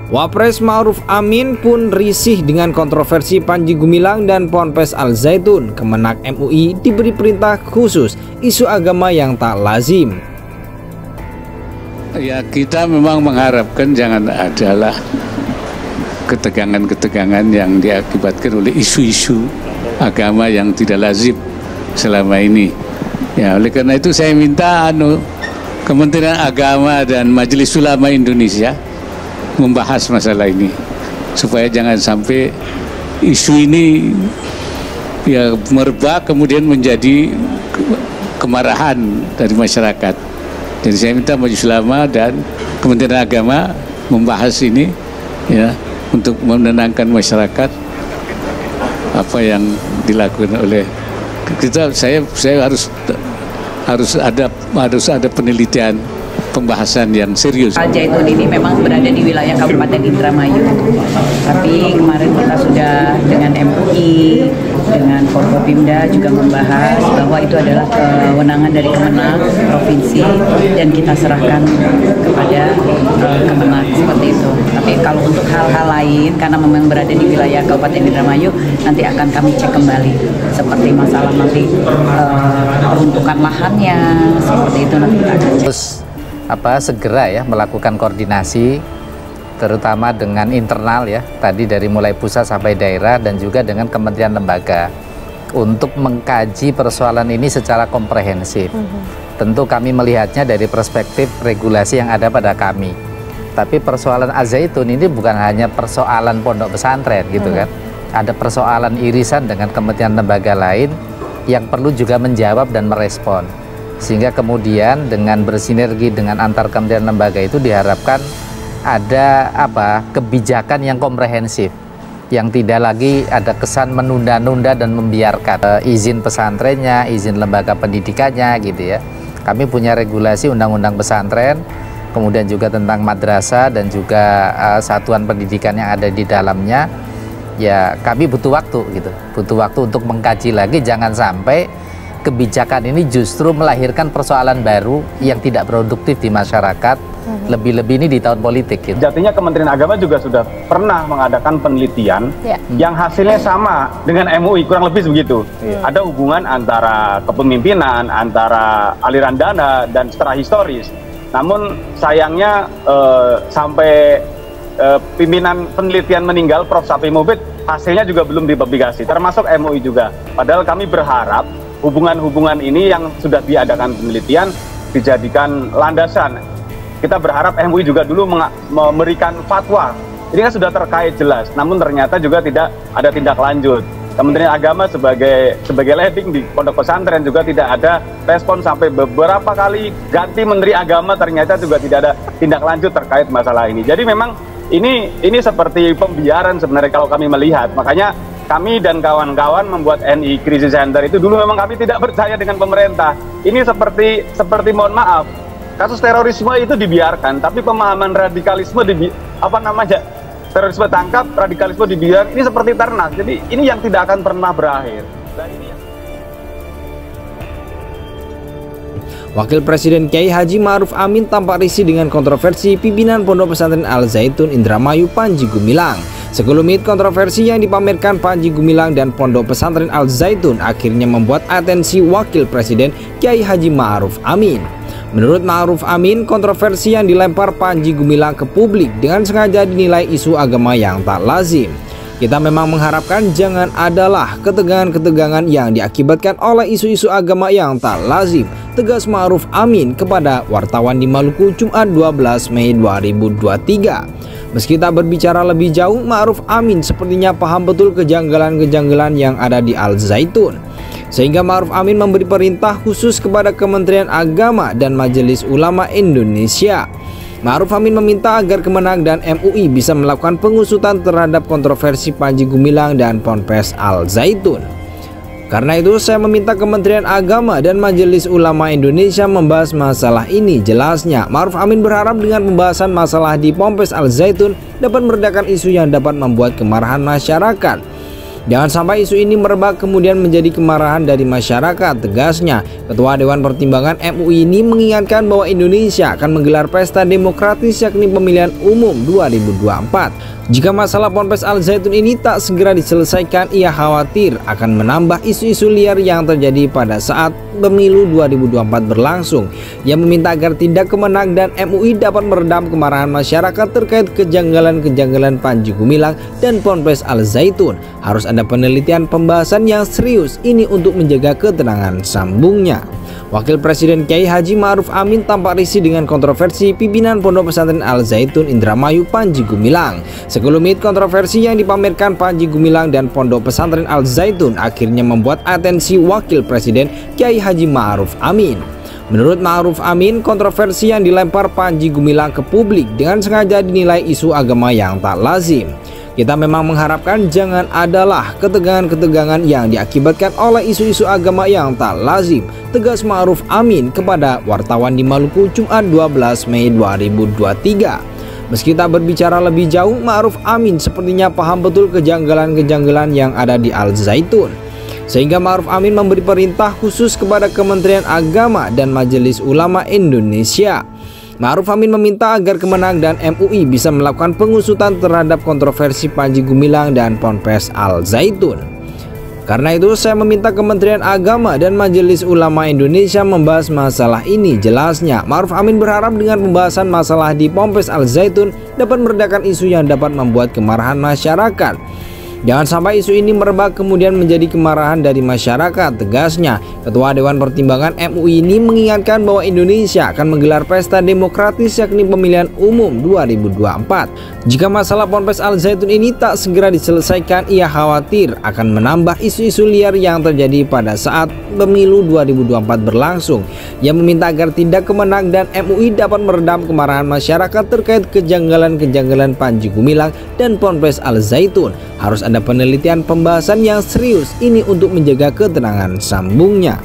Wapres Ma'ruf Amin pun risih dengan kontroversi Panji Gumilang dan Ponpes Al Zaitun. Kemenak MUI diberi perintah khusus isu agama yang tak lazim. Ya, kita memang mengharapkan jangan adalah ketegangan-ketegangan yang diakibatkan oleh isu-isu agama yang tidak lazim selama ini. Ya, oleh karena itu saya minta Kementerian Agama dan Majelis Ulama Indonesia membahas masalah ini supaya jangan sampai isu ini ya merebak kemudian menjadi kemarahan dari masyarakat. Jadi saya minta Majelis Ulama dan Kementerian Agama membahas ini ya untuk menenangkan masyarakat apa yang dilakukan oleh kita. Saya harus ada penelitian, pembahasan yang serius. Al Zaitun ini memang berada di wilayah Kabupaten Indramayu, tapi kemarin kita sudah dengan MUI, dengan Forkopimda juga membahas bahwa itu adalah kewenangan dari Kemenak Provinsi dan kita serahkan kepada Kemenak seperti itu. Tapi kalau untuk hal-hal lain, karena memang berada di wilayah Kabupaten Indramayu, nanti akan kami cek kembali seperti masalah nanti peruntukan lahannya, seperti itu nanti kita akan cek. Segera ya melakukan koordinasi terutama dengan internal ya, tadi dari mulai pusat sampai daerah dan juga dengan kementerian lembaga untuk mengkaji persoalan ini secara komprehensif. Tentu kami melihatnya dari perspektif regulasi yang ada pada kami. Tapi persoalan Al Zaitun ini bukan hanya persoalan pondok pesantren gitu kan. Ada persoalan irisan dengan kementerian lembaga lain yang perlu juga menjawab dan merespon. Sehingga kemudian dengan bersinergi dengan antar kementerian lembaga itu diharapkan ada kebijakan yang komprehensif, yang tidak lagi ada kesan menunda-nunda dan membiarkan izin pesantrennya, izin lembaga pendidikannya gitu ya. Kami punya regulasi undang-undang pesantren, kemudian juga tentang madrasah dan juga satuan pendidikan yang ada di dalamnya. Ya kami butuh waktu gitu, butuh waktu untuk mengkaji lagi, jangan sampai kebijakan ini justru melahirkan persoalan baru yang tidak produktif di masyarakat, lebih-lebih ini di tahun politik gitu. Jatinya Kementerian Agama juga sudah pernah mengadakan penelitian yang hasilnya sama dengan MUI, kurang lebih begitu. Ada hubungan antara kepemimpinan, antara aliran dana dan secara historis. Namun sayangnya sampai pimpinan penelitian meninggal, Prof. Sapi Mubid, hasilnya juga belum dipublikasi, termasuk MUI juga. Padahal kami berharap hubungan-hubungan ini yang sudah diadakan penelitian dijadikan landasan. Kita berharap MUI juga dulu memberikan fatwa. Ini kan sudah terkait jelas, namun ternyata juga tidak ada tindak lanjut. Kementerian Agama sebagai leading di pondok pesantren juga tidak ada respon, sampai beberapa kali ganti Menteri Agama ternyata juga tidak ada tindak lanjut terkait masalah ini. Jadi memang ini seperti pembiaran sebenarnya kalau kami melihat. Makanya kami dan kawan-kawan membuat NI Crisis Center itu dulu memang kami tidak percaya dengan pemerintah. Ini seperti mohon maaf, kasus terorisme itu dibiarkan, tapi pemahaman radikalisme terorisme tangkap, radikalisme dibiarkan. Ini seperti ternak. Jadi ini yang tidak akan pernah berakhir. Wakil Presiden Kiai Haji Ma'ruf Amin tampak risih dengan kontroversi pimpinan Pondok Pesantren Al Zaitun Indramayu Panji Gumilang. Sekelumit kontroversi yang dipamerkan Panji Gumilang dan Pondok Pesantren Al Zaitun akhirnya membuat atensi Wakil Presiden Kiai Haji Ma'ruf Amin. Menurut Ma'ruf Amin, kontroversi yang dilempar Panji Gumilang ke publik dengan sengaja dinilai isu agama yang tak lazim. Kita memang mengharapkan jangan adalah ketegangan-ketegangan yang diakibatkan oleh isu-isu agama yang tak lazim, tegas Ma'ruf Amin kepada wartawan di Maluku Jumat 12 Mei 2023. Meski tak berbicara lebih jauh, Ma'ruf Amin sepertinya paham betul kejanggalan-kejanggalan yang ada di Al Zaitun. Sehingga Ma'ruf Amin memberi perintah khusus kepada Kementerian Agama dan Majelis Ulama Indonesia. Ma'ruf Amin meminta agar Kemenak dan MUI bisa melakukan pengusutan terhadap kontroversi Panji Gumilang dan Ponpes Al Zaitun. Karena itu saya meminta Kementerian Agama dan Majelis Ulama Indonesia membahas masalah ini. Jelasnya, Ma'ruf Amin berharap dengan pembahasan masalah di Ponpes Al Zaitun dapat meredakan isu yang dapat membuat kemarahan masyarakat. Jangan sampai isu ini merebak kemudian menjadi kemarahan dari masyarakat, tegasnya. Ketua Dewan Pertimbangan MUI ini mengingatkan bahwa Indonesia akan menggelar pesta demokratis yakni pemilihan umum 2024. Jika masalah Ponpes Al Zaitun ini tak segera diselesaikan, ia khawatir akan menambah isu-isu liar yang terjadi pada saat pemilu 2024 berlangsung. Ia meminta agar tindak Kemenag dan MUI dapat meredam kemarahan masyarakat terkait kejanggalan-kejanggalan Panji Gumilang dan Ponpes Al Zaitun. Harus ada penelitian pembahasan yang serius ini untuk menjaga ketenangan, sambungnya. Wakil Presiden Kiai Haji Ma'ruf Amin tampak risih dengan kontroversi pimpinan Pondok Pesantren Al Zaitun Indramayu Panji Gumilang. Sekelumit kontroversi yang dipamerkan Panji Gumilang dan Pondok Pesantren Al Zaitun akhirnya membuat atensi Wakil Presiden Kiai Haji Ma'ruf Amin. Menurut Ma'ruf Amin, kontroversi yang dilempar Panji Gumilang ke publik dengan sengaja dinilai isu agama yang tak lazim. Kita memang mengharapkan jangan adalah ketegangan-ketegangan yang diakibatkan oleh isu-isu agama yang tak lazim, tegas Ma'ruf Amin kepada wartawan di Maluku Jumat 12 Mei 2023. Meski tak berbicara lebih jauh, Ma'ruf Amin sepertinya paham betul kejanggalan-kejanggalan yang ada di Al Zaitun. Sehingga Ma'ruf Amin memberi perintah khusus kepada Kementerian Agama dan Majelis Ulama Indonesia. Ma'ruf Amin meminta agar Kemenag dan MUI bisa melakukan pengusutan terhadap kontroversi Panji Gumilang dan Ponpes Al Zaitun. Karena itu saya meminta Kementerian Agama dan Majelis Ulama Indonesia membahas masalah ini, jelasnya. Ma'ruf Amin berharap dengan pembahasan masalah di Ponpes Al Zaitun dapat meredakan isu yang dapat membuat kemarahan masyarakat. Jangan sampai isu ini merebak kemudian menjadi kemarahan dari masyarakat, tegasnya. Ketua Dewan Pertimbangan MUI ini mengingatkan bahwa Indonesia akan menggelar pesta demokratis yakni pemilihan umum 2024. Jika masalah Ponpes Al Zaitun ini tak segera diselesaikan, ia khawatir akan menambah isu-isu liar yang terjadi pada saat pemilu 2024 berlangsung. Ia meminta agar tindak Kemenag dan MUI dapat meredam kemarahan masyarakat terkait kejanggalan-kejanggalan Panji Gumilang dan Ponpes Al Zaitun. Harus ada penelitian pembahasan yang serius ini untuk menjaga ketenangan, sambungnya.